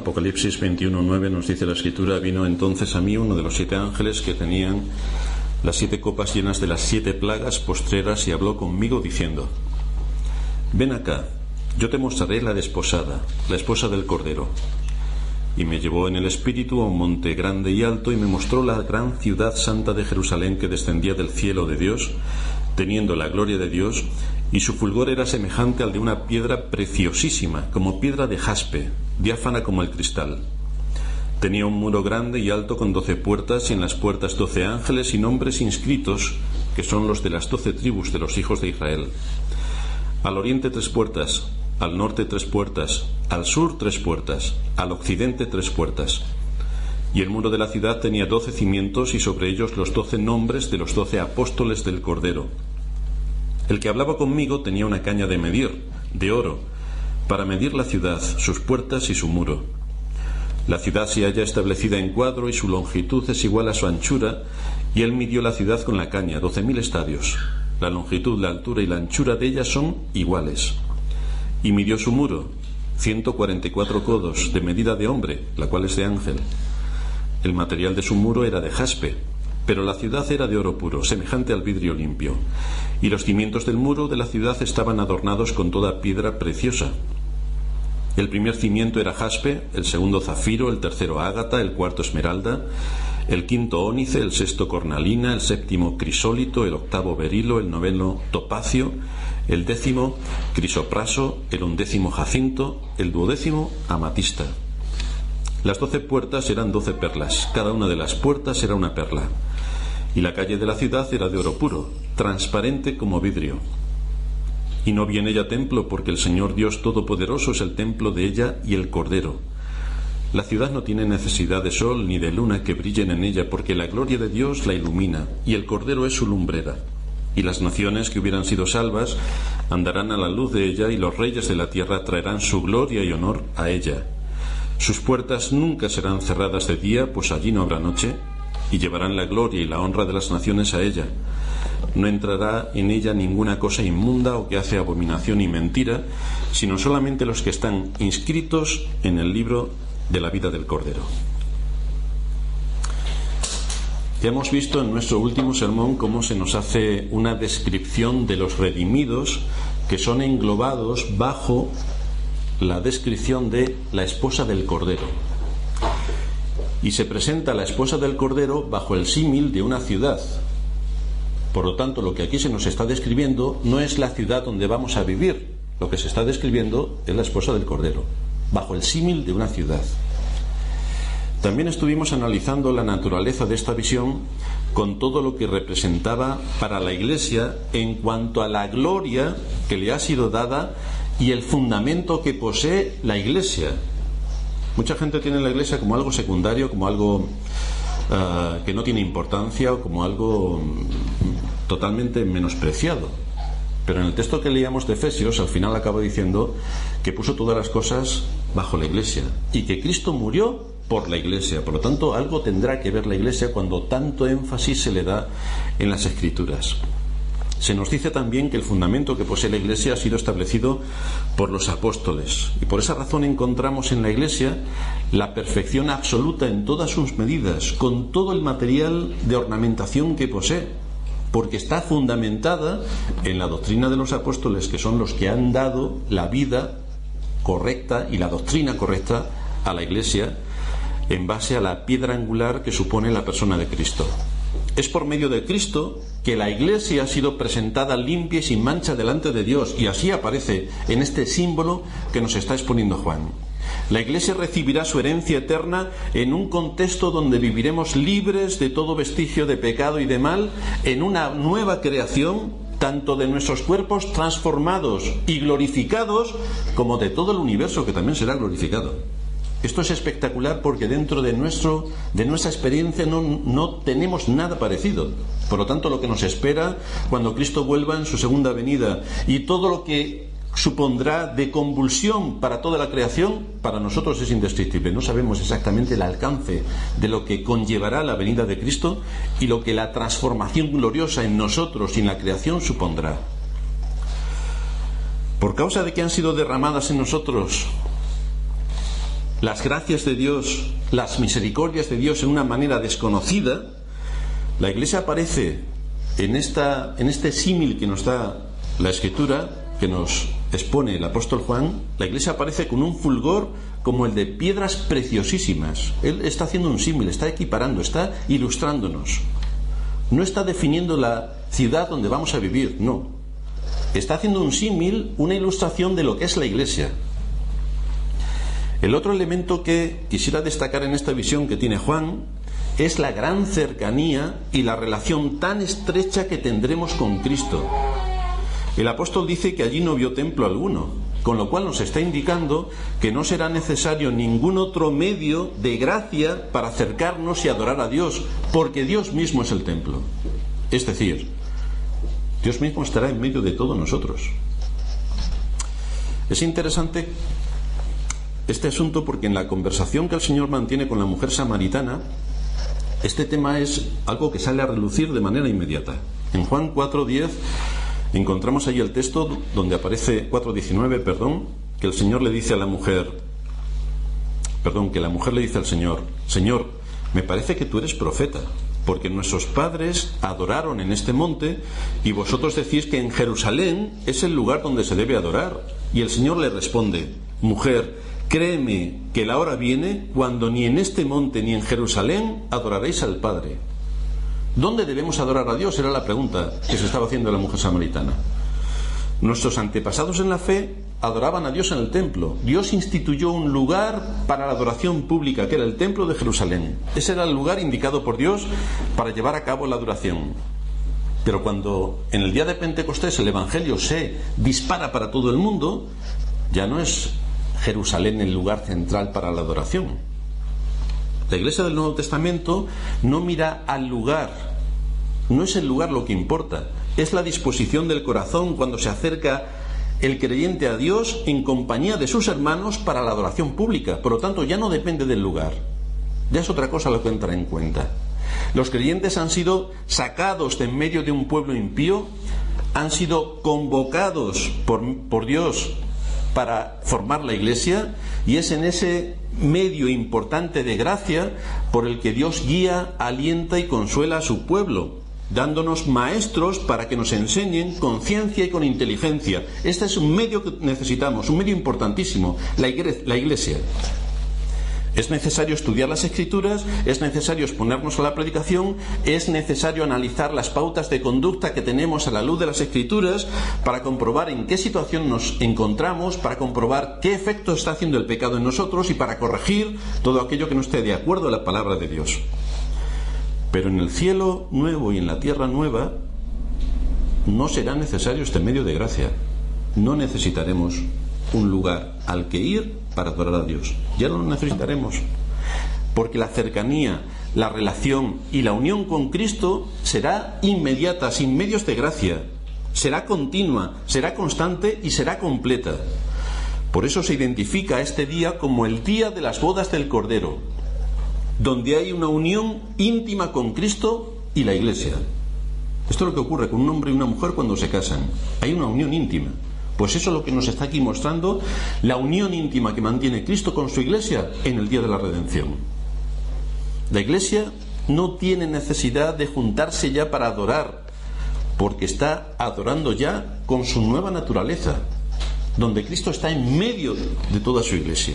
Apocalipsis 21:9 nos dice la Escritura: vino entonces a mí uno de los 7 ángeles que tenían las 7 copas llenas de las 7 plagas postreras, y habló conmigo diciendo: ven acá, yo te mostraré la desposada, la esposa del Cordero. Y me llevó en el espíritu a un monte grande y alto, y me mostró la gran ciudad santa de Jerusalén, que descendía del cielo de Dios, teniendo la gloria de Dios, y su fulgor era semejante al de una piedra preciosísima, como piedra de jaspe, diáfana como el cristal. Tenía un muro grande y alto con 12 puertas, y en las puertas 12 ángeles y nombres inscritos, que son los de las 12 tribus de los hijos de Israel. Al oriente 3 puertas, al norte 3 puertas, al sur 3 puertas, al occidente 3 puertas. Y el muro de la ciudad tenía 12 cimientos, y sobre ellos los 12 nombres de los 12 apóstoles del Cordero. El que hablaba conmigo tenía una caña de medir, de oro, para medir la ciudad, sus puertas y su muro. La ciudad se halla establecida en cuadro, y su longitud es igual a su anchura, y él midió la ciudad con la caña, 12.000 estadios. La longitud, la altura y la anchura de ella son iguales. Y midió su muro, 144 codos, de medida de hombre, la cual es de ángel. El material de su muro era de jaspe, pero la ciudad era de oro puro, semejante al vidrio limpio. Y los cimientos del muro de la ciudad estaban adornados con toda piedra preciosa. El primer cimiento era jaspe, el segundo zafiro, el tercero ágata, el cuarto esmeralda, el quinto ónice, el sexto cornalina, el séptimo crisólito, el octavo berilo, el noveno topacio, el 10º crisopraso, el 11º jacinto, el 12º amatista. Las 12 puertas eran 12 perlas, cada una de las puertas era una perla. Y la calle de la ciudad era de oro puro, transparente como vidrio. Y no vi en ella templo, porque el Señor Dios Todopoderoso es el templo de ella y el Cordero. La ciudad no tiene necesidad de sol ni de luna que brillen en ella, porque la gloria de Dios la ilumina, y el Cordero es su lumbrera. Y las naciones que hubieran sido salvas andarán a la luz de ella, y los reyes de la tierra traerán su gloria y honor a ella. Sus puertas nunca serán cerradas de día, pues allí no habrá noche, y llevarán la gloria y la honra de las naciones a ella. No entrará en ella ninguna cosa inmunda o que hace abominación y mentira, sino solamente los que están inscritos en el libro de la vida del Cordero. Ya hemos visto en nuestro último sermón cómo se nos hace una descripción de los redimidos, que son englobados bajo la descripción de la esposa del Cordero. Y se presenta la esposa del Cordero bajo el símil de una ciudad. Por lo tanto, lo que aquí se nos está describiendo no es la ciudad donde vamos a vivir. Lo que se está describiendo es la esposa del Cordero, bajo el símil de una ciudad. También estuvimos analizando la naturaleza de esta visión con todo lo que representaba para la Iglesia en cuanto a la gloria que le ha sido dada y el fundamento que posee la Iglesia. Mucha gente tiene la Iglesia como algo secundario, como algo que no tiene importancia, o como algo totalmente menospreciado. Pero en el texto que leíamos de Efesios, al final acaba diciendo que puso todas las cosas bajo la Iglesia y que Cristo murió por la Iglesia. Por lo tanto, algo tendrá que ver la Iglesia cuando tanto énfasis se le da en las Escrituras. Se nos dice también que el fundamento que posee la Iglesia ha sido establecido por los apóstoles, y por esa razón encontramos en la Iglesia la perfección absoluta en todas sus medidas, con todo el material de ornamentación que posee, porque está fundamentada en la doctrina de los apóstoles, que son los que han dado la vida correcta y la doctrina correcta a la Iglesia en base a la piedra angular que supone la persona de Cristo. Es por medio de Cristo que la Iglesia ha sido presentada limpia y sin mancha delante de Dios, y así aparece en este símbolo que nos está exponiendo Juan. La Iglesia recibirá su herencia eterna en un contexto donde viviremos libres de todo vestigio de pecado y de mal, en una nueva creación, tanto de nuestros cuerpos transformados y glorificados, como de todo el universo, que también será glorificado. Esto es espectacular, porque dentro de nuestra experiencia no tenemos nada parecido. Por lo tanto, lo que nos espera cuando Cristo vuelva en su segunda venida, y todo lo que supondrá de convulsión para toda la creación, para nosotros es indescriptible. No sabemos exactamente el alcance de lo que conllevará la venida de Cristo y lo que la transformación gloriosa en nosotros y en la creación supondrá. Por causa de que han sido derramadas en nosotros las gracias de Dios, las misericordias de Dios en una manera desconocida, la Iglesia aparece en este símil que nos da la Escritura, que nos expone el apóstol Juan. La Iglesia aparece con un fulgor como el de piedras preciosísimas. Él está haciendo un símil, está equiparando, está ilustrándonos. No está definiendo la ciudad donde vamos a vivir, no. Está haciendo un símil, una ilustración de lo que es la Iglesia. El otro elemento que quisiera destacar en esta visión que tiene Juan es la gran cercanía y la relación tan estrecha que tendremos con Cristo. El apóstol dice que allí no vio templo alguno, con lo cual nos está indicando que no será necesario ningún otro medio de gracia para acercarnos y adorar a Dios, porque Dios mismo es el templo. Es decir, Dios mismo estará en medio de todos nosotros. Es interesante este asunto porque en la conversación que el Señor mantiene con la mujer samaritana, este tema es algo que sale a relucir de manera inmediata. En Juan 4:10 encontramos allí el texto donde aparece 4:19, que el Señor le dice a la mujer, que la mujer le dice al Señor: Señor, me parece que tú eres profeta, porque nuestros padres adoraron en este monte y vosotros decís que en Jerusalén es el lugar donde se debe adorar. Y el Señor le responde: mujer, créeme que la hora viene cuando ni en este monte ni en Jerusalén adoraréis al Padre. ¿Dónde debemos adorar a Dios? Era la pregunta que se estaba haciendo la mujer samaritana. Nuestros antepasados en la fe adoraban a Dios en el templo. Dios instituyó un lugar para la adoración pública, que era el templo de Jerusalén. Ese era el lugar indicado por Dios para llevar a cabo la adoración. Pero cuando en el día de Pentecostés el Evangelio se dispara para todo el mundo, ya no es Jerusalén el lugar central para la adoración. La Iglesia del Nuevo Testamento no mira al lugar, no es el lugar lo que importa, es la disposición del corazón cuando se acerca el creyente a Dios en compañía de sus hermanos para la adoración pública. Por lo tanto, ya no depende del lugar, ya es otra cosa lo que entra en cuenta. Los creyentes han sido sacados de en medio de un pueblo impío, han sido convocados por Dios para formar la Iglesia, y es en ese medio importante de gracia por el que Dios guía, alienta y consuela a su pueblo, dándonos maestros para que nos enseñen con ciencia y con inteligencia. Este es un medio que necesitamos, un medio importantísimo, la Iglesia. Es necesario estudiar las Escrituras, es necesario exponernos a la predicación, es necesario analizar las pautas de conducta que tenemos a la luz de las Escrituras para comprobar en qué situación nos encontramos, para comprobar qué efecto está haciendo el pecado en nosotros y para corregir todo aquello que no esté de acuerdo a la palabra de Dios. Pero en el cielo nuevo y en la tierra nueva no será necesario este medio de gracia. No necesitaremos un lugar al que ir para adorar a Dios. Ya no lo necesitaremos, porque la cercanía, la relación y la unión con Cristo será inmediata, sin medios de gracia. Será continua, será constante y será completa. Por eso se identifica este día como el día de las bodas del Cordero, donde hay una unión íntima con Cristo y la Iglesia. Esto es lo que ocurre con un hombre y una mujer cuando se casan. Hay una unión íntima. Pues eso es lo que nos está aquí mostrando la unión íntima que mantiene Cristo con su Iglesia en el día de la redención. La Iglesia no tiene necesidad de juntarse ya para adorar, porque está adorando ya con su nueva naturaleza, donde Cristo está en medio de toda su Iglesia.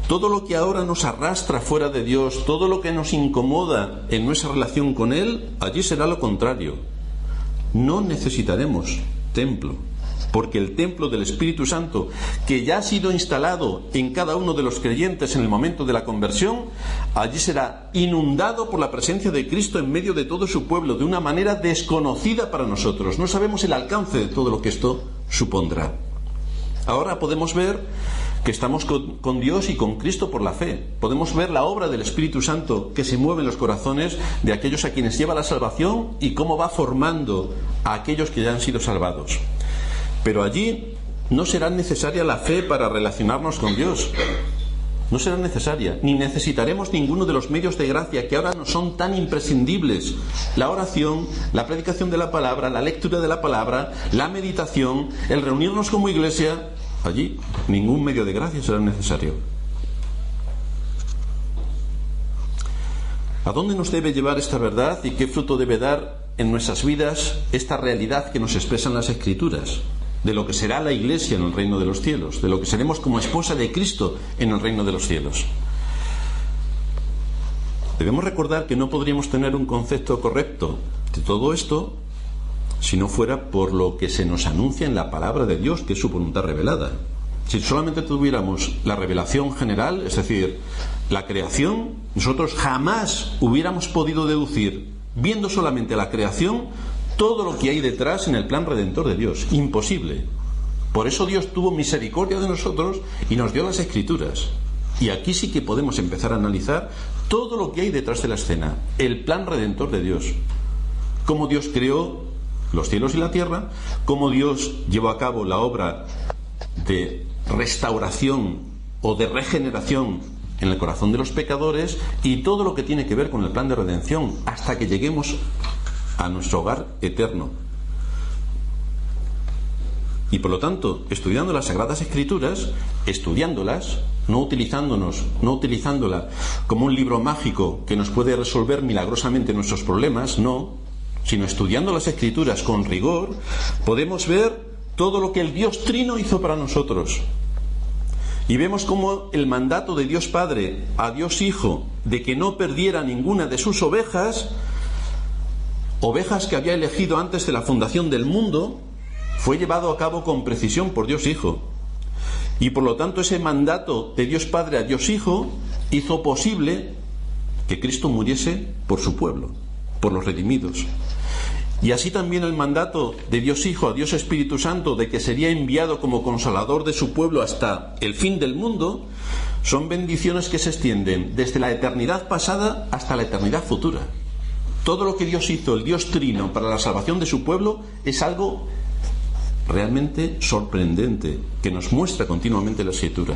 Todo lo que ahora nos arrastra fuera de Dios, todo lo que nos incomoda en nuestra relación con Él, allí será lo contrario. No necesitaremos templo, porque el templo del Espíritu Santo, que ya ha sido instalado en cada uno de los creyentes en el momento de la conversión, allí será inundado por la presencia de Cristo en medio de todo su pueblo, de una manera desconocida para nosotros. No sabemos el alcance de todo lo que esto supondrá. Ahora podemos ver que estamos con Dios y con Cristo por la fe. Podemos ver la obra del Espíritu Santo que se mueve en los corazones de aquellos a quienes lleva la salvación y cómo va formando a aquellos que ya han sido salvados. Pero allí no será necesaria la fe para relacionarnos con Dios. No será necesaria, ni necesitaremos ninguno de los medios de gracia que ahora no son tan imprescindibles. La oración, la predicación de la palabra, la lectura de la palabra, la meditación, el reunirnos como iglesia. Allí ningún medio de gracia será necesario. ¿A dónde nos debe llevar esta verdad y qué fruto debe dar en nuestras vidas esta realidad que nos expresan las Escrituras? De lo que será la Iglesia en el reino de los cielos, de lo que seremos como esposa de Cristo en el reino de los cielos. Debemos recordar que no podríamos tener un concepto correcto de todo esto si no fuera por lo que se nos anuncia en la palabra de Dios, que es su voluntad revelada. Si solamente tuviéramos la revelación general, es decir, la creación, nosotros jamás hubiéramos podido deducir, viendo solamente la creación, todo lo que hay detrás en el plan redentor de Dios. Imposible. Por eso Dios tuvo misericordia de nosotros y nos dio las Escrituras. Y aquí sí que podemos empezar a analizar todo lo que hay detrás de la escena, el plan redentor de Dios. Cómo Dios creó los cielos y la tierra, cómo Dios llevó a cabo la obra de restauración o de regeneración en el corazón de los pecadores y todo lo que tiene que ver con el plan de redención hasta que lleguemos a nuestro hogar eterno. Y por lo tanto, estudiando las Sagradas Escrituras, estudiándolas, no utilizándola como un libro mágico que nos puede resolver milagrosamente nuestros problemas, no, sino estudiando las Escrituras con rigor, podemos ver todo lo que el Dios Trino hizo para nosotros. Y vemos cómo el mandato de Dios Padre a Dios Hijo de que no perdiera ninguna de sus ovejas que había elegido antes de la fundación del mundo, fue llevado a cabo con precisión por Dios Hijo. Y por lo tanto ese mandato de Dios Padre a Dios Hijo hizo posible que Cristo muriese por su pueblo, por los redimidos. Y así también el mandato de Dios Hijo a Dios Espíritu Santo de que sería enviado como consolador de su pueblo hasta el fin del mundo, son bendiciones que se extienden desde la eternidad pasada hasta la eternidad futura. Todo lo que Dios hizo, el Dios Trino, para la salvación de su pueblo es algo realmente sorprendente que nos muestra continuamente la Escritura.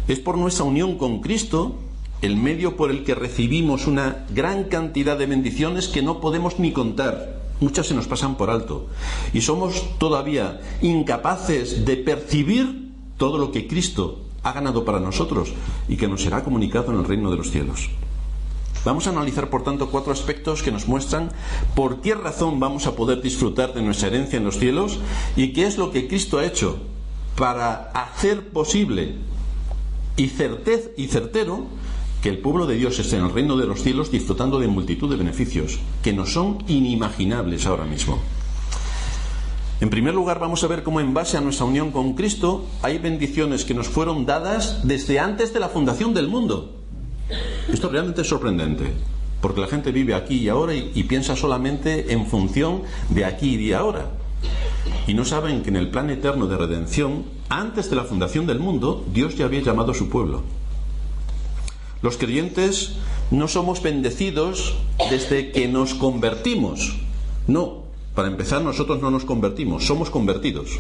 Es por nuestra unión con Cristo el medio por el que recibimos una gran cantidad de bendiciones que no podemos ni contar. Muchas se nos pasan por alto y somos todavía incapaces de percibir todo lo que Cristo ha ganado para nosotros y que nos será comunicado en el reino de los cielos. Vamos a analizar, por tanto, 4 aspectos que nos muestran por qué razón vamos a poder disfrutar de nuestra herencia en los cielos y qué es lo que Cristo ha hecho para hacer posible y certero que el pueblo de Dios esté en el reino de los cielos disfrutando de multitud de beneficios que nos son inimaginables ahora mismo. En primer lugar, vamos a ver cómo en base a nuestra unión con Cristo hay bendiciones que nos fueron dadas desde antes de la fundación del mundo. Esto realmente es sorprendente, porque la gente vive aquí y ahora y piensa solamente en función de aquí y de ahora. Y no saben que en el plan eterno de redención, antes de la fundación del mundo, Dios ya había llamado a su pueblo. Los creyentes no somos bendecidos desde que nos convertimos. No, para empezar, nosotros no nos convertimos, somos convertidos.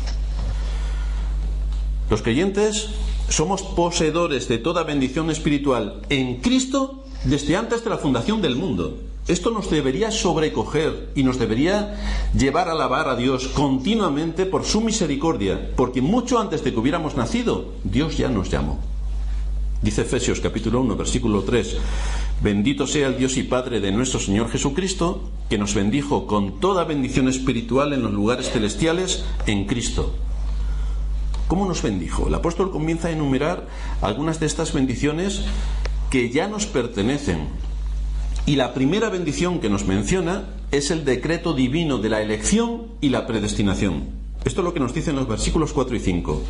Los creyentes somos poseedores de toda bendición espiritual en Cristo desde antes de la fundación del mundo. Esto nos debería sobrecoger y nos debería llevar a alabar a Dios continuamente por su misericordia, porque mucho antes de que hubiéramos nacido, Dios ya nos llamó. Dice Efesios capítulo 1, versículo 3: Bendito sea el Dios y Padre de nuestro Señor Jesucristo, que nos bendijo con toda bendición espiritual en los lugares celestiales en Cristo. ¿Cómo nos bendijo? El apóstol comienza a enumerar algunas de estas bendiciones que ya nos pertenecen. Y la primera bendición que nos menciona es el decreto divino de la elección y la predestinación. Esto es lo que nos dice en los versículos 4 y 5.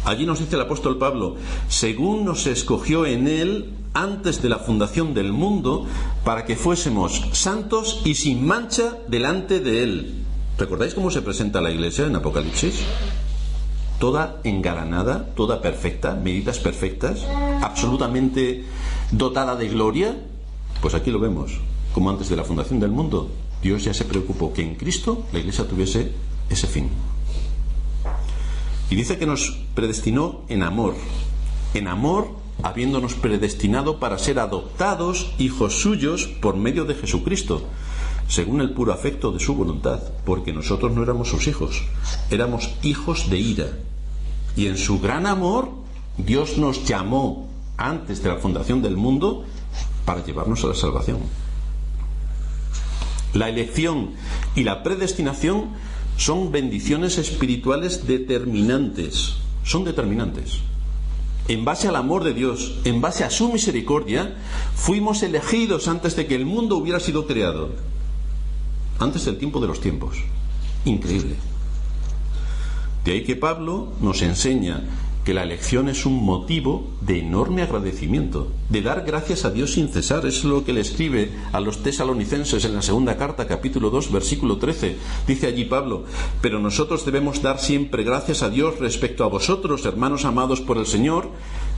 Allí nos dice el apóstol Pablo: según nos escogió en él antes de la fundación del mundo, para que fuésemos santos y sin mancha delante de él. ¿Recordáis cómo se presenta la iglesia en Apocalipsis? Toda engalanada, toda perfecta, medidas perfectas, absolutamente dotada de gloria. Pues aquí lo vemos, como antes de la fundación del mundo, Dios ya se preocupó que en Cristo la iglesia tuviese ese fin. Y dice que nos predestinó en amor, habiéndonos predestinado para ser adoptados hijos suyos por medio de Jesucristo, según el puro afecto de su voluntad, porque nosotros no éramos sus hijos, éramos hijos de ira. Y en su gran amor, Dios nos llamó antes de la fundación del mundo para llevarnos a la salvación. La elección y la predestinación son bendiciones espirituales determinantes. Son determinantes. En base al amor de Dios, en base a su misericordia, fuimos elegidos antes de que el mundo hubiera sido creado. Antes del tiempo de los tiempos. Increíble. De ahí que Pablo nos enseña que la elección es un motivo de enorme agradecimiento, de dar gracias a Dios sin cesar. Es lo que le escribe a los tesalonicenses en la segunda carta, capítulo 2, versículo 13. Dice allí Pablo: pero nosotros debemos dar siempre gracias a Dios respecto a vosotros, hermanos amados por el Señor,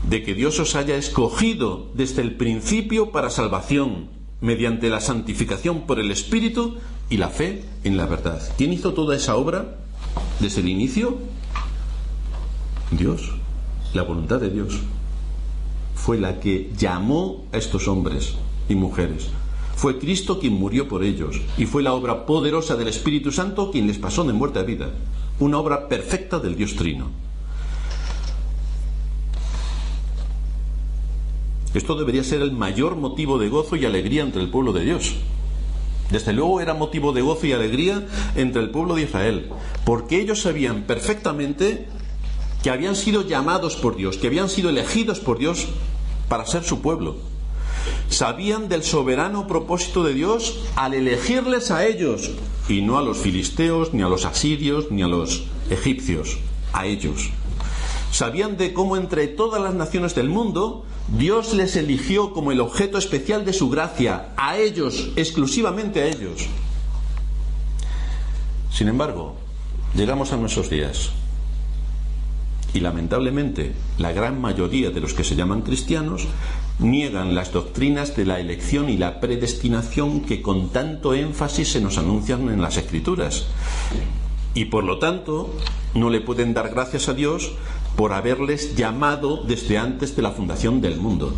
de que Dios os haya escogido desde el principio para salvación, mediante la santificación por el Espíritu y la fe en la verdad. ¿Quién hizo toda esa obra desde el inicio? Dios. La voluntad de Dios fue la que llamó a estos hombres y mujeres. Fue Cristo quien murió por ellos, y fue la obra poderosa del Espíritu Santo quien les pasó de muerte a vida. Una obra perfecta del Dios Trino. Esto debería ser el mayor motivo de gozo y alegría entre el pueblo de Dios. Desde luego era motivo de gozo y alegría entre el pueblo de Israel, porque ellos sabían perfectamente que habían sido llamados por Dios, que habían sido elegidos por Dios para ser su pueblo. Sabían del soberano propósito de Dios al elegirles a ellos, y no a los filisteos, ni a los asirios, ni a los egipcios, a ellos. Sabían de cómo entre todas las naciones del mundo Dios les eligió como el objeto especial de su gracia, a ellos, exclusivamente a ellos. Sin embargo, llegamos a nuestros días y lamentablemente la gran mayoría de los que se llaman cristianos niegan las doctrinas de la elección y la predestinación que con tanto énfasis se nos anuncian en las Escrituras, y por lo tanto no le pueden dar gracias a Dios por haberles llamado desde antes de la fundación del mundo.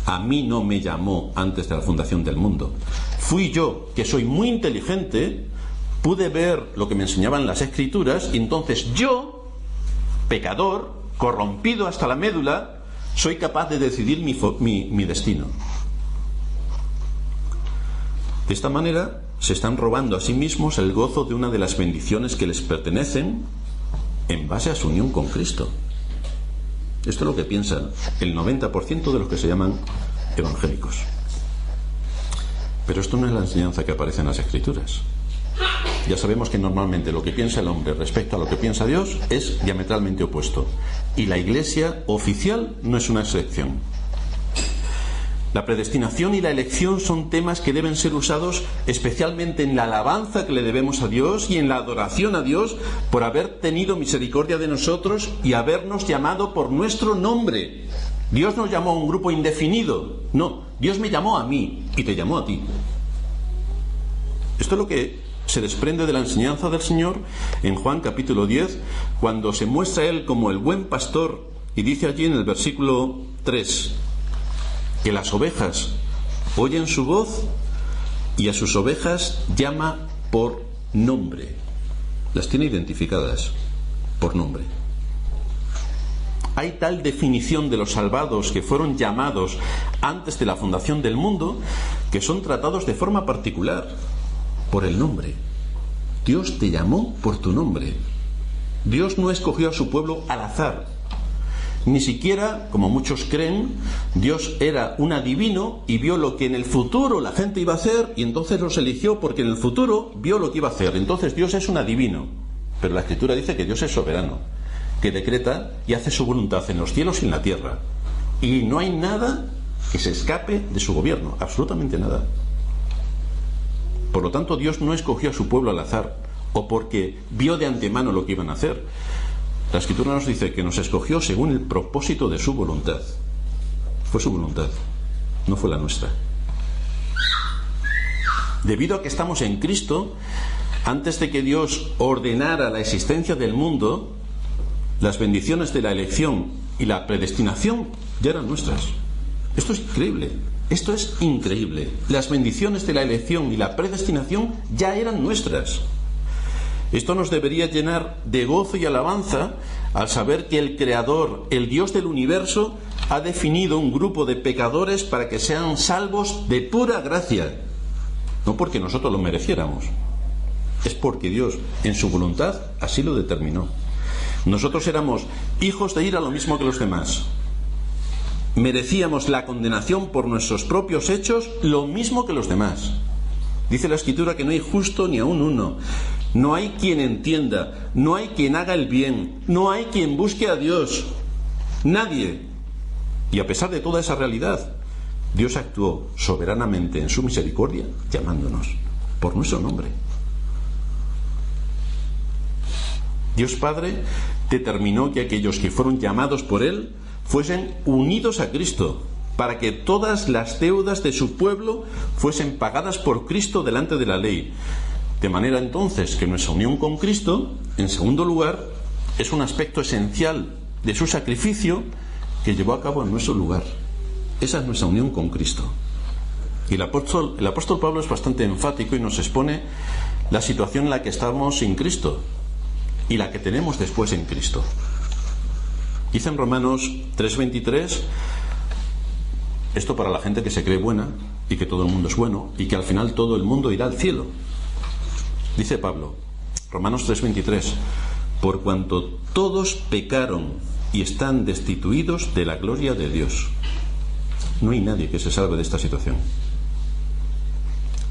A mí no me llamó antes de la fundación del mundo. Fui yo, que soy muy inteligente, pude ver lo que me enseñaban las Escrituras, y entonces yo, pecador, corrompido hasta la médula, soy capaz de decidir mi destino. De esta manera se están robando a sí mismos el gozo de una de las bendiciones que les pertenecen en base a su unión con Cristo. Esto es lo que piensa el 90% de los que se llaman evangélicos. Pero esto no es la enseñanza que aparece en las Escrituras. Ya sabemos que normalmente lo que piensa el hombre respecto a lo que piensa Dios es diametralmente opuesto. Y la Iglesia oficial no es una excepción. La predestinación y la elección son temas que deben ser usados especialmente en la alabanza que le debemos a Dios y en la adoración a Dios por haber tenido misericordia de nosotros y habernos llamado por nuestro nombre. Dios nos llamó a un grupo indefinido. No, Dios me llamó a mí y te llamó a ti. Esto es lo que se desprende de la enseñanza del Señor en Juan capítulo 10, cuando se muestra Él como el buen pastor, y dice allí en el versículo 3 que las ovejas oyen su voz y a sus ovejas llama por nombre. Las tiene identificadas por nombre. Hay tal definición de los salvados que fueron llamados antes de la fundación del mundo que son tratados de forma particular por el nombre. Dios te llamó por tu nombre. Dios no escogió a su pueblo al azar. Ni siquiera, como muchos creen, Dios era un adivino y vio lo que en el futuro la gente iba a hacer y entonces los eligió porque en el futuro vio lo que iba a hacer. Entonces Dios es un adivino. Pero la Escritura dice que Dios es soberano, que decreta y hace su voluntad en los cielos y en la tierra. Y no hay nada que se escape de su gobierno, absolutamente nada. Por lo tanto, Dios no escogió a su pueblo al azar o porque vio de antemano lo que iban a hacer. La Escritura nos dice que nos escogió según el propósito de su voluntad. Fue su voluntad, no fue la nuestra. Debido a que estamos en Cristo, antes de que Dios ordenara la existencia del mundo, las bendiciones de la elección y la predestinación ya eran nuestras. Esto es increíble. Esto es increíble. Las bendiciones de la elección y la predestinación ya eran nuestras. Esto nos debería llenar de gozo y alabanza al saber que el Creador, el Dios del universo, ha definido un grupo de pecadores para que sean salvos de pura gracia. No porque nosotros lo mereciéramos, es porque Dios, en su voluntad, así lo determinó. Nosotros éramos hijos de ira lo mismo que los demás. Merecíamos la condenación por nuestros propios hechos lo mismo que los demás. Dice la Escritura que no hay justo ni aun uno. No hay quien entienda, no hay quien haga el bien, no hay quien busque a Dios. Nadie. Y a pesar de toda esa realidad, Dios actuó soberanamente en su misericordia, llamándonos por nuestro nombre. Dios Padre determinó que aquellos que fueron llamados por Él fuesen unidos a Cristo, para que todas las deudas de su pueblo fuesen pagadas por Cristo delante de la ley. De manera entonces que nuestra unión con Cristo, en segundo lugar, es un aspecto esencial de su sacrificio que llevó a cabo en nuestro lugar. Esa es nuestra unión con Cristo. Y el apóstol Pablo es bastante enfático y nos expone la situación en la que estamos sin Cristo y la que tenemos después en Cristo. Dice en Romanos 3:23, esto para la gente que se cree buena y que todo el mundo es bueno y que al final todo el mundo irá al cielo. Dice Pablo, Romanos 3:23, por cuanto todos pecaron y están destituidos de la gloria de Dios. No hay nadie que se salve de esta situación.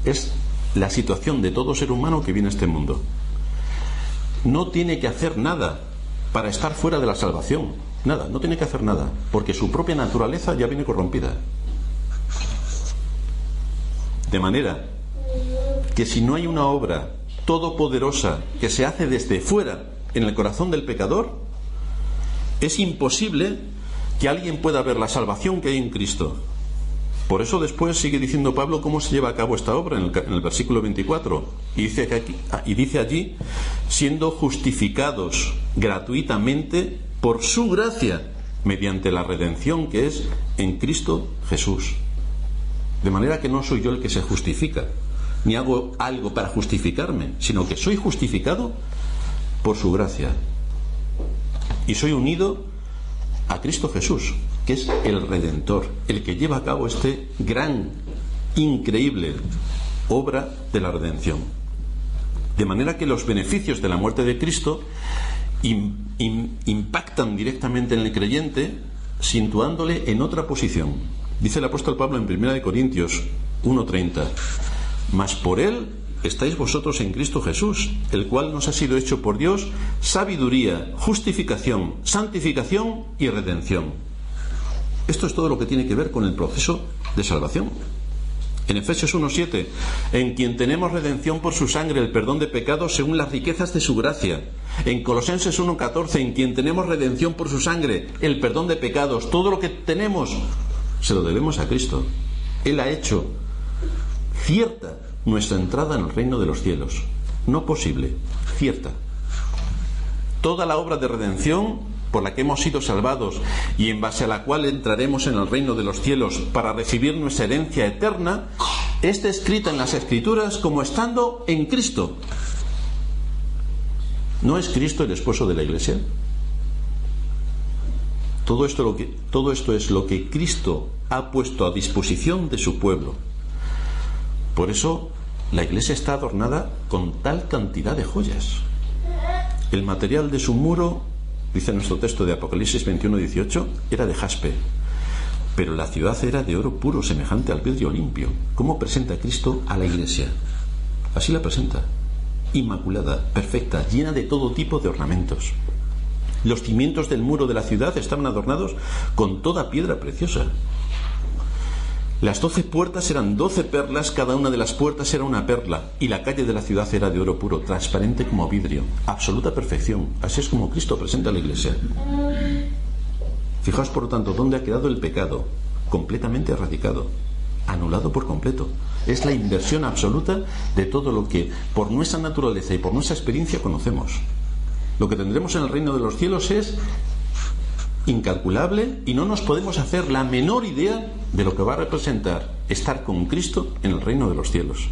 Es la situación de todo ser humano que viene a este mundo. No tiene que hacer nada para estar fuera de la salvación. Nada, no tiene que hacer nada, porque su propia naturaleza ya viene corrompida. De manera que si no hay una obra todopoderosa que se hace desde fuera en el corazón del pecador, es imposible que alguien pueda ver la salvación que hay en Cristo. Por eso después sigue diciendo Pablo cómo se lleva a cabo esta obra en el versículo 24. Y dice allí, siendo justificados gratuitamente por su gracia, mediante la redención que es en Cristo Jesús. De manera que no soy yo el que se justifica, ni hago algo para justificarme, sino que soy justificado por su gracia. Y soy unido a Cristo Jesús, que es el Redentor, el que lleva a cabo este gran, increíble obra de la redención. De manera que los beneficios de la muerte de Cristo impactan directamente en el creyente, situándole en otra posición. Dice el apóstol Pablo en 1 Corintios 1:30, mas por él estáis vosotros en Cristo Jesús, el cual nos ha sido hecho por Dios sabiduría, justificación, santificación y redención. Esto es todo lo que tiene que ver con el proceso de salvación. En Efesios 1:7, en quien tenemos redención por su sangre, el perdón de pecados según las riquezas de su gracia. En Colosenses 1:14, en quien tenemos redención por su sangre, el perdón de pecados. Todo lo que tenemos se lo debemos a Cristo. Él ha hecho cierta nuestra entrada en el reino de los cielos. No posible, cierta. Toda la obra de redención por la que hemos sido salvados y en base a la cual entraremos en el reino de los cielos para recibir nuestra herencia eterna, es descrita en las Escrituras como estando en Cristo. ¿No es Cristo el esposo de la Iglesia? Todo esto es lo que Cristo ha puesto a disposición de su pueblo. Por eso la Iglesia está adornada con tal cantidad de joyas. El material de su muro, dice nuestro texto de Apocalipsis 21:18, era de jaspe, pero la ciudad era de oro puro, semejante al vidrio limpio. ¿Cómo presenta Cristo a la Iglesia? Así la presenta, inmaculada, perfecta, llena de todo tipo de ornamentos. Los cimientos del muro de la ciudad estaban adornados con toda piedra preciosa. Las 12 puertas eran 12 perlas, cada una de las puertas era una perla, y la calle de la ciudad era de oro puro, transparente como vidrio, absoluta perfección. Así es como Cristo presenta a la Iglesia. Fijaos, por lo tanto, dónde ha quedado el pecado, completamente erradicado, anulado por completo. Es la inversión absoluta de todo lo que, por nuestra naturaleza y por nuestra experiencia, conocemos. Lo que tendremos en el reino de los cielos es incalculable y no nos podemos hacer la menor idea de lo que va a representar estar con Cristo en el reino de los cielos.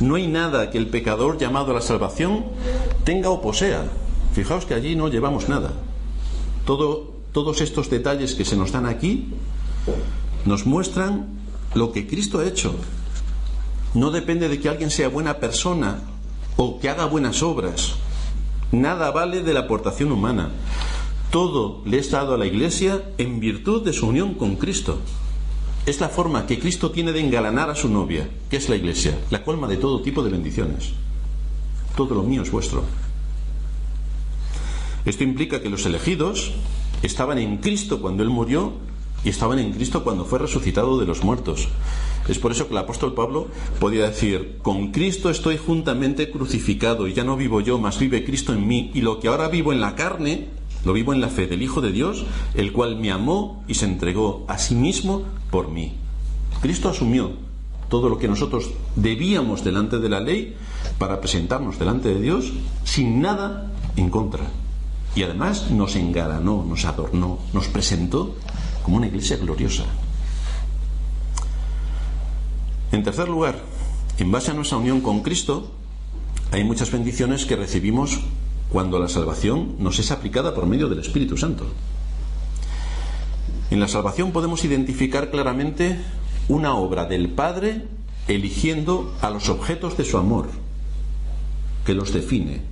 No hay nada que el pecador llamado a la salvación tenga o posea. Fijaos que allí no llevamos nada. Todo todos estos detalles que se nos dan aquí nos muestran lo que Cristo ha hecho. No depende de que alguien sea buena persona o que haga buenas obras. Nada vale de la aportación humana. Todo le es dado a la Iglesia en virtud de su unión con Cristo. Es la forma que Cristo tiene de engalanar a su novia, que es la Iglesia, la colma de todo tipo de bendiciones. Todo lo mío es vuestro. Esto implica que los elegidos estaban en Cristo cuando Él murió y estaban en Cristo cuando fue resucitado de los muertos. Es por eso que el apóstol Pablo podía decir: con Cristo estoy juntamente crucificado, y ya no vivo yo, mas vive Cristo en mí, y lo que ahora vivo en la carne, lo vivo en la fe del Hijo de Dios, el cual me amó y se entregó a sí mismo por mí. Cristo asumió todo lo que nosotros debíamos delante de la ley para presentarnos delante de Dios sin nada en contra. Y además nos engalanó, nos adornó, nos presentó como una iglesia gloriosa. En tercer lugar, en base a nuestra unión con Cristo, hay muchas bendiciones que recibimos cuando la salvación nos es aplicada por medio del Espíritu Santo. En la salvación podemos identificar claramente una obra del Padre eligiendo a los objetos de su amor, que los define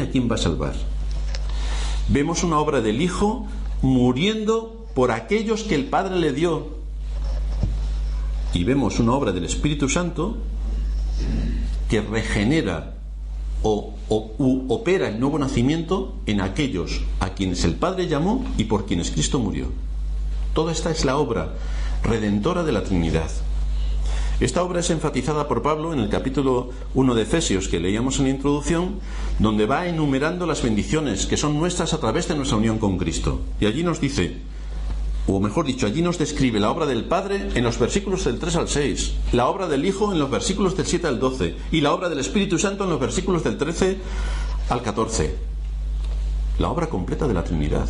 a quién va a salvar. Vemos una obra del Hijo muriendo por aquellos que el Padre le dio, y vemos una obra del Espíritu Santo que regenera u opera el nuevo nacimiento en aquellos a quienes el Padre llamó y por quienes Cristo murió. Toda esta es la obra redentora de la Trinidad. Esta obra es enfatizada por Pablo en el capítulo 1 de Efesios, que leíamos en la introducción, donde va enumerando las bendiciones que son nuestras a través de nuestra unión con Cristo. Y allí nos dice, o mejor dicho, allí nos describe la obra del Padre en los versículos del 3 al 6, la obra del Hijo en los versículos del 7 al 12 y la obra del Espíritu Santo en los versículos del 13 al 14. La obra completa de la Trinidad.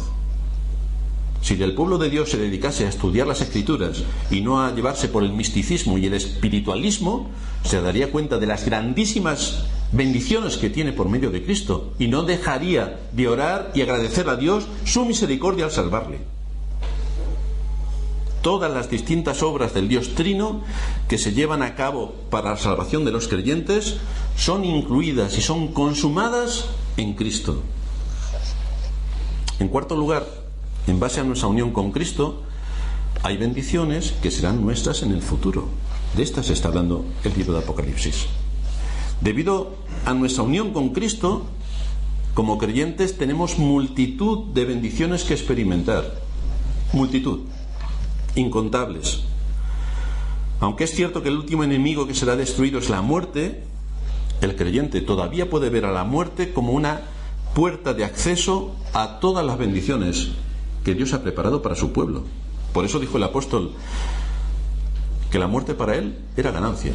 Si el pueblo de Dios se dedicase a estudiar las Escrituras y no a llevarse por el misticismo y el espiritualismo, se daría cuenta de las grandísimas bendiciones que tiene por medio de Cristo y no dejaría de orar y agradecer a Dios su misericordia al salvarle. Todas las distintas obras del Dios Trino que se llevan a cabo para la salvación de los creyentes son incluidas y son consumadas en Cristo. En cuarto lugar, en base a nuestra unión con Cristo, hay bendiciones que serán nuestras en el futuro. De estas está hablando el libro de Apocalipsis. Debido a nuestra unión con Cristo, como creyentes tenemos multitud de bendiciones que experimentar. Multitud. Incontables. Aunque es cierto que el último enemigo que será destruido es la muerte, el creyente todavía puede ver a la muerte como una puerta de acceso a todas las bendiciones que Dios ha preparado para su pueblo. Por eso dijo el apóstol que la muerte para él era ganancia.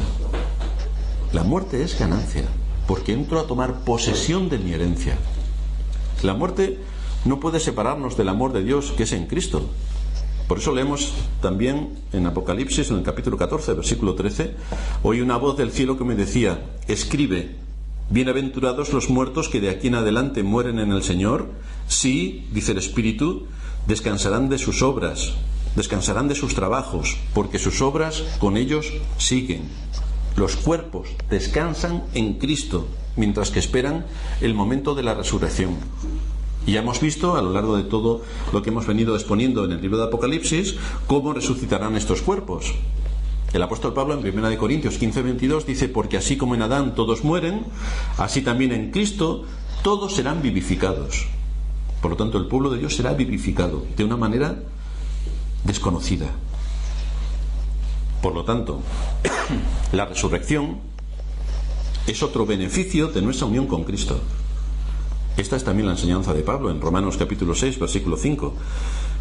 La muerte es ganancia, porque entro a tomar posesión de mi herencia. La muerte no puede separarnos del amor de Dios que es en Cristo. Por eso leemos también en Apocalipsis, en el capítulo 14, versículo 13, oí una voz del cielo que me decía: escribe, bienaventurados los muertos que de aquí en adelante mueren en el Señor. Sí, dice el Espíritu, descansarán de sus obras, descansarán de sus trabajos, porque sus obras con ellos siguen. Los cuerpos descansan en Cristo, mientras que esperan el momento de la resurrección. Y ya hemos visto a lo largo de todo lo que hemos venido exponiendo en el libro de Apocalipsis cómo resucitarán estos cuerpos. El apóstol Pablo en 1 Corintios 15:22 dice: porque así como en Adán todos mueren, así también en Cristo todos serán vivificados. Por lo tanto, el pueblo de Dios será vivificado de una manera desconocida. Por lo tanto, la resurrección es otro beneficio de nuestra unión con Cristo. Esta es también la enseñanza de Pablo en Romanos capítulo 6, versículo 5.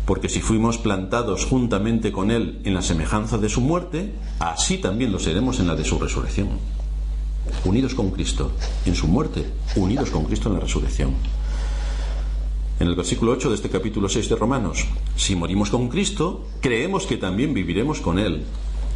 Porque si fuimos plantados juntamente con Él en la semejanza de su muerte, así también lo seremos en la de su resurrección. Unidos con Cristo en su muerte, unidos con Cristo en la resurrección. En el versículo 8 de este capítulo 6 de Romanos: si morimos con Cristo, creemos que también viviremos con Él.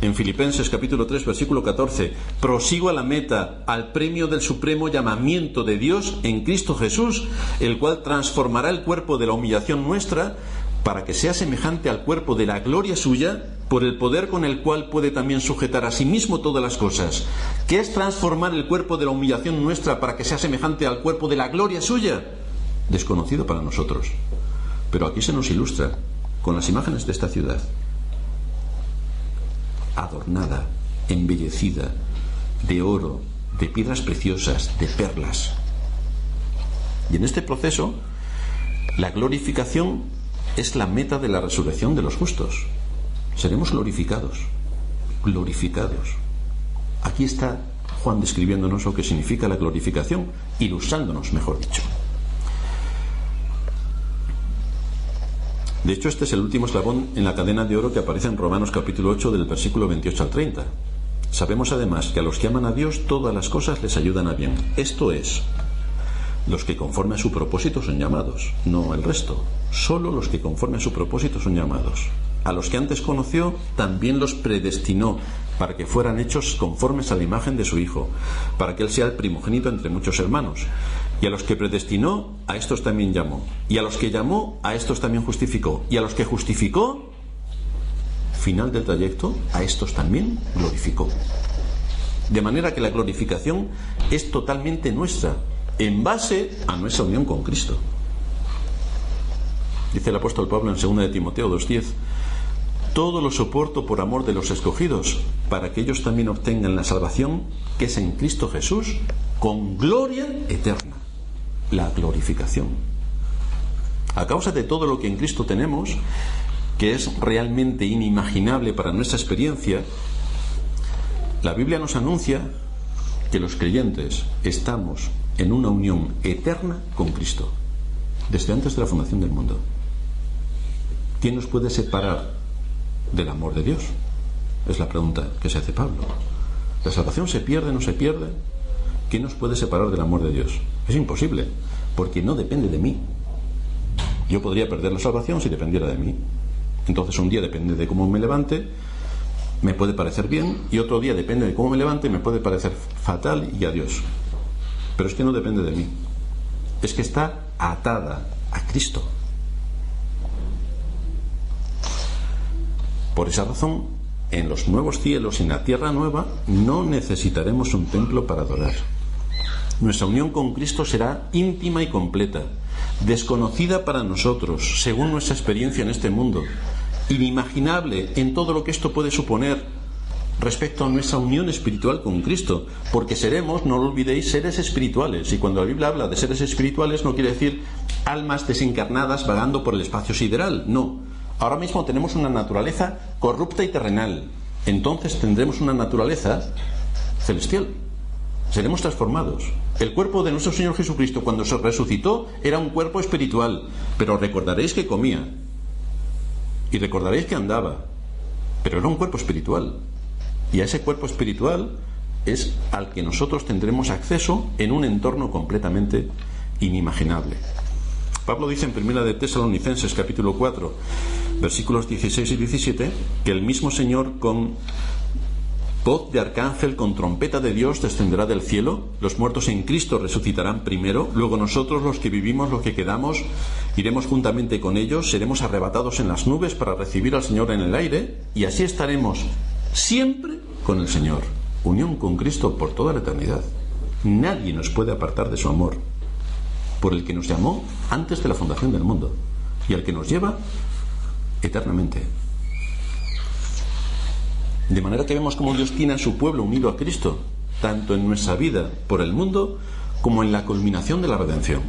En Filipenses capítulo 3, versículo 14, prosigo a la meta, al premio del supremo llamamiento de Dios en Cristo Jesús, el cual transformará el cuerpo de la humillación nuestra para que sea semejante al cuerpo de la gloria suya, por el poder con el cual puede también sujetar a sí mismo todas las cosas. ¿Qué es transformar el cuerpo de la humillación nuestra para que sea semejante al cuerpo de la gloria suya? Desconocido para nosotros. Pero aquí se nos ilustra con las imágenes de esta ciudad, adornada, embellecida, de oro, de piedras preciosas, de perlas. Y en este proceso, la glorificación es la meta de la resurrección de los justos. Seremos glorificados, glorificados. Aquí está Juan describiéndonos lo que significa la glorificación, ilustrándonos, mejor dicho. De hecho, este es el último eslabón en la cadena de oro que aparece en Romanos capítulo 8 del versículo 28 al 30. Sabemos además que a los que aman a Dios todas las cosas les ayudan a bien. Esto es, los que conforme a su propósito son llamados, no el resto. Solo los que conforme a su propósito son llamados. A los que antes conoció, también los predestinó para que fueran hechos conformes a la imagen de su Hijo, para que Él sea el primogénito entre muchos hermanos. Y a los que predestinó, a estos también llamó. Y a los que llamó, a estos también justificó. Y a los que justificó, final del trayecto, a estos también glorificó. De manera que la glorificación es totalmente nuestra, en base a nuestra unión con Cristo. Dice el apóstol Pablo en 2 de Timoteo 2:10, todo lo soporto por amor de los escogidos, para que ellos también obtengan la salvación que es en Cristo Jesús, con gloria eterna. La glorificación. A causa de todo lo que en Cristo tenemos, que es realmente inimaginable para nuestra experiencia, la Biblia nos anuncia que los creyentes estamos en una unión eterna con Cristo, desde antes de la fundación del mundo. ¿Quién nos puede separar del amor de Dios? Es la pregunta que se hace Pablo. ¿La salvación se pierde o no se pierde? ¿Quién nos puede separar del amor de Dios? Es imposible, porque no depende de mí. Yo podría perder la salvación si dependiera de mí. Entonces un día depende de cómo me levante, me puede parecer bien, y otro día depende de cómo me levante, me puede parecer fatal y adiós. Pero es que no depende de mí. Es que está atada a Cristo. Por esa razón, en los nuevos cielos y en la tierra nueva, no necesitaremos un templo para adorar. Nuestra unión con Cristo será íntima y completa, desconocida para nosotros, según nuestra experiencia en este mundo, inimaginable en todo lo que esto puede suponer respecto a nuestra unión espiritual con Cristo, porque seremos, no lo olvidéis, seres espirituales. Y cuando la Biblia habla de seres espirituales no quiere decir almas desencarnadas vagando por el espacio sideral, no. Ahora mismo tenemos una naturaleza corrupta y terrenal, entonces tendremos una naturaleza celestial. Seremos transformados. El cuerpo de nuestro Señor Jesucristo, cuando se resucitó, era un cuerpo espiritual, pero recordaréis que comía y recordaréis que andaba, pero era un cuerpo espiritual, y a ese cuerpo espiritual es al que nosotros tendremos acceso en un entorno completamente inimaginable. Pablo dice en 1 de Tesalonicenses capítulo 4 versículos 16 y 17 que el mismo Señor con voz de arcángel, con trompeta de Dios, descenderá del cielo, los muertos en Cristo resucitarán primero, luego nosotros los que vivimos, los que quedamos, iremos juntamente con ellos, seremos arrebatados en las nubes para recibir al Señor en el aire, y así estaremos siempre con el Señor. Unión con Cristo por toda la eternidad. Nadie nos puede apartar de su amor, por el que nos llamó antes de la fundación del mundo, y al que nos lleva eternamente. De manera que vemos cómo Dios tiene a su pueblo unido a Cristo, tanto en nuestra vida por el mundo como en la culminación de la redención.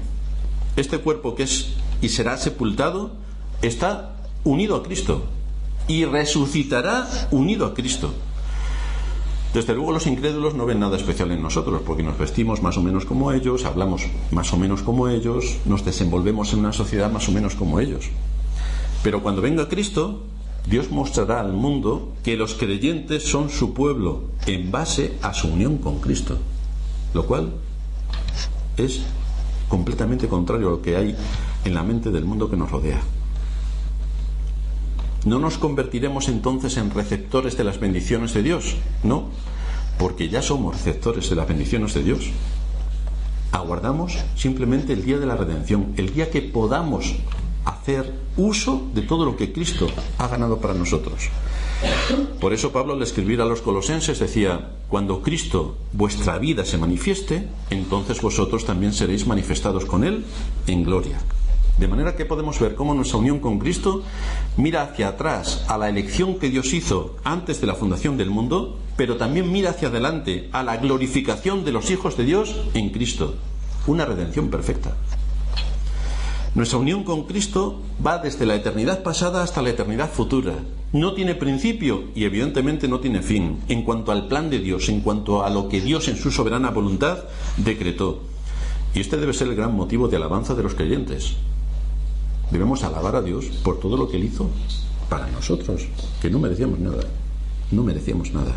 Este cuerpo que es y será sepultado está unido a Cristo y resucitará unido a Cristo. Desde luego los incrédulos no ven nada especial en nosotros, porque nos vestimos más o menos como ellos, hablamos más o menos como ellos, nos desenvolvemos en una sociedad más o menos como ellos. Pero cuando venga Cristo, Dios mostrará al mundo que los creyentes son su pueblo en base a su unión con Cristo, lo cual es completamente contrario a lo que hay en la mente del mundo que nos rodea. ¿No nos convertiremos entonces en receptores de las bendiciones de Dios? No, porque ya somos receptores de las bendiciones de Dios. Aguardamos simplemente el día de la redención, el día que podamos hacer uso de todo lo que Cristo ha ganado para nosotros. Por eso Pablo, al escribir a los colosenses, decía: cuando Cristo, vuestra vida, se manifieste, entonces vosotros también seréis manifestados con Él en gloria. De manera que podemos ver cómo nuestra unión con Cristo mira hacia atrás a la elección que Dios hizo antes de la fundación del mundo, pero también mira hacia adelante a la glorificación de los hijos de Dios en Cristo. Una redención perfecta. Nuestra unión con Cristo va desde la eternidad pasada hasta la eternidad futura. No tiene principio y evidentemente no tiene fin en cuanto al plan de Dios, en cuanto a lo que Dios en su soberana voluntad decretó. Y este debe ser el gran motivo de alabanza de los creyentes. Debemos alabar a Dios por todo lo que Él hizo para nosotros, que no merecíamos nada. No merecíamos nada.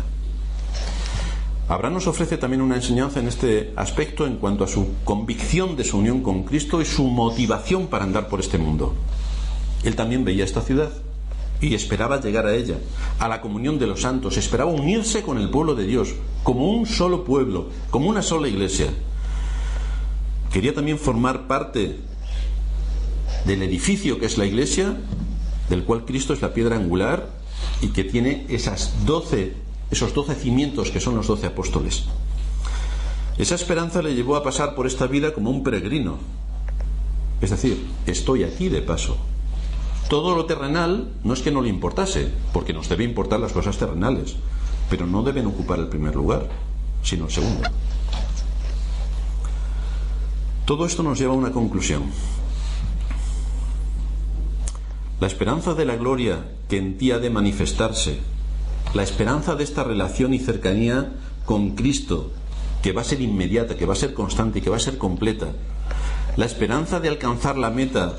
Abraham nos ofrece también una enseñanza en este aspecto en cuanto a su convicción de su unión con Cristo y su motivación para andar por este mundo. Él también veía esta ciudad y esperaba llegar a ella, a la comunión de los santos, esperaba unirse con el pueblo de Dios, como un solo pueblo, como una sola iglesia. Quería también formar parte del edificio que es la iglesia, del cual Cristo es la piedra angular y que tiene esos 12 cimientos que son los 12 apóstoles. Esa esperanza le llevó a pasar por esta vida como un peregrino. Es decir, estoy aquí de paso. Todo lo terrenal no es que no le importase, porque nos debe importar las cosas terrenales, pero no deben ocupar el primer lugar, sino el segundo. Todo esto nos lleva a una conclusión. La esperanza de la gloria que en ti ha de manifestarse, la esperanza de esta relación y cercanía con Cristo, que va a ser inmediata, que va a ser constante y que va a ser completa, la esperanza de alcanzar la meta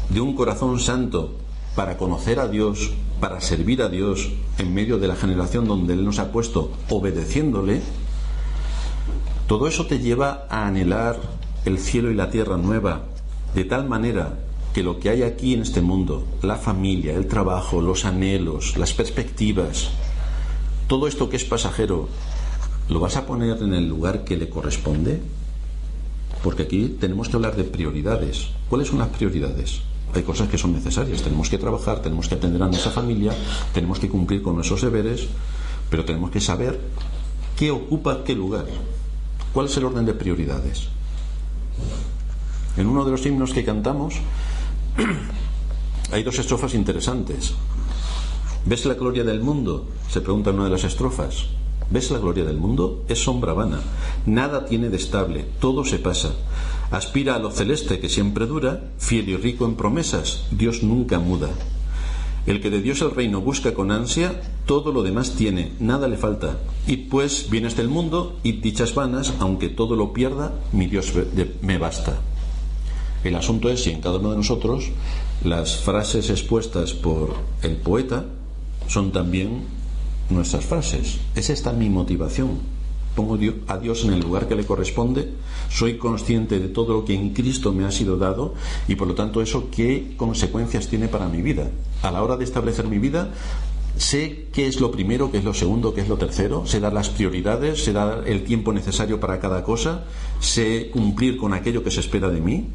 de un corazón santo para conocer a Dios, para servir a Dios en medio de la generación donde Él nos ha puesto, obedeciéndole, todo eso te lleva a anhelar el cielo y la tierra nueva, de tal manera que lo que hay aquí en este mundo, la familia, el trabajo, los anhelos, las perspectivas, todo esto que es pasajero, ¿lo vas a poner en el lugar que le corresponde? Porque aquí tenemos que hablar de prioridades. ¿Cuáles son las prioridades? Hay cosas que son necesarias, tenemos que trabajar, tenemos que atender a nuestra familia, tenemos que cumplir con nuestros deberes, pero tenemos que saber qué ocupa qué lugar. ¿Cuál es el orden de prioridades? En uno de los himnos que cantamos hay 2 estrofas interesantes. ¿Ves la gloria del mundo?, se pregunta en una de las estrofas. ¿Ves la gloria del mundo? Es sombra vana, nada tiene de estable, todo se pasa. Aspira a lo celeste que siempre dura, fiel y rico en promesas, Dios nunca muda. El que de Dios el reino busca con ansia, todo lo demás tiene, nada le falta. Id pues, bienes del mundo, id dichas vanas, aunque todo lo pierda, mi Dios me basta. El asunto es si en cada uno de nosotros las frases expuestas por el poeta son también nuestras frases. Es esta mi motivación. Pongo a Dios en el lugar que le corresponde, soy consciente de todo lo que en Cristo me ha sido dado y por lo tanto eso qué consecuencias tiene para mi vida. A la hora de establecer mi vida, sé qué es lo primero, qué es lo segundo, qué es lo tercero, sé dar las prioridades, sé dar el tiempo necesario para cada cosa, sé cumplir con aquello que se espera de mí.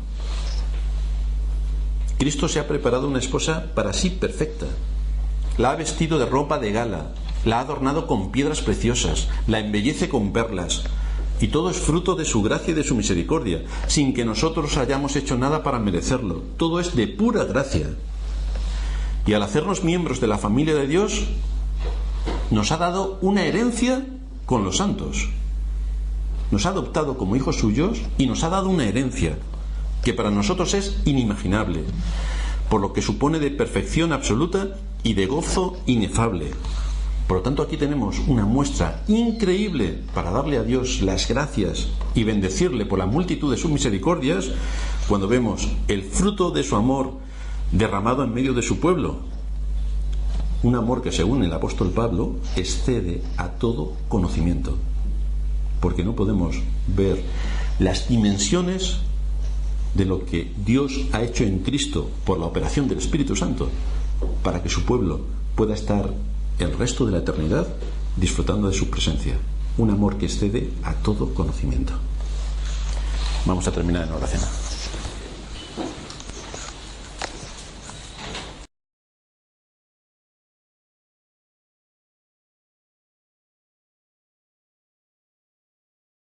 Cristo se ha preparado una esposa para sí perfecta. La ha vestido de ropa de gala, la ha adornado con piedras preciosas, la embellece con perlas. Y todo es fruto de su gracia y de su misericordia, sin que nosotros hayamos hecho nada para merecerlo. Todo es de pura gracia. Y al hacernos miembros de la familia de Dios, nos ha dado una herencia con los santos. Nos ha adoptado como hijos suyos y nos ha dado una herencia que para nosotros es inimaginable, por lo que supone de perfección absoluta y de gozo inefable. Por lo tanto, aquí tenemos una muestra increíble para darle a Dios las gracias y bendecirle por la multitud de sus misericordias, cuando vemos el fruto de su amor derramado en medio de su pueblo. Un amor que, según el apóstol Pablo, excede a todo conocimiento, porque no podemos ver las dimensiones de lo que Dios ha hecho en Cristo por la operación del Espíritu Santo para que su pueblo pueda estar el resto de la eternidad disfrutando de su presencia. Un amor que excede a todo conocimiento. Vamos a terminar en oración.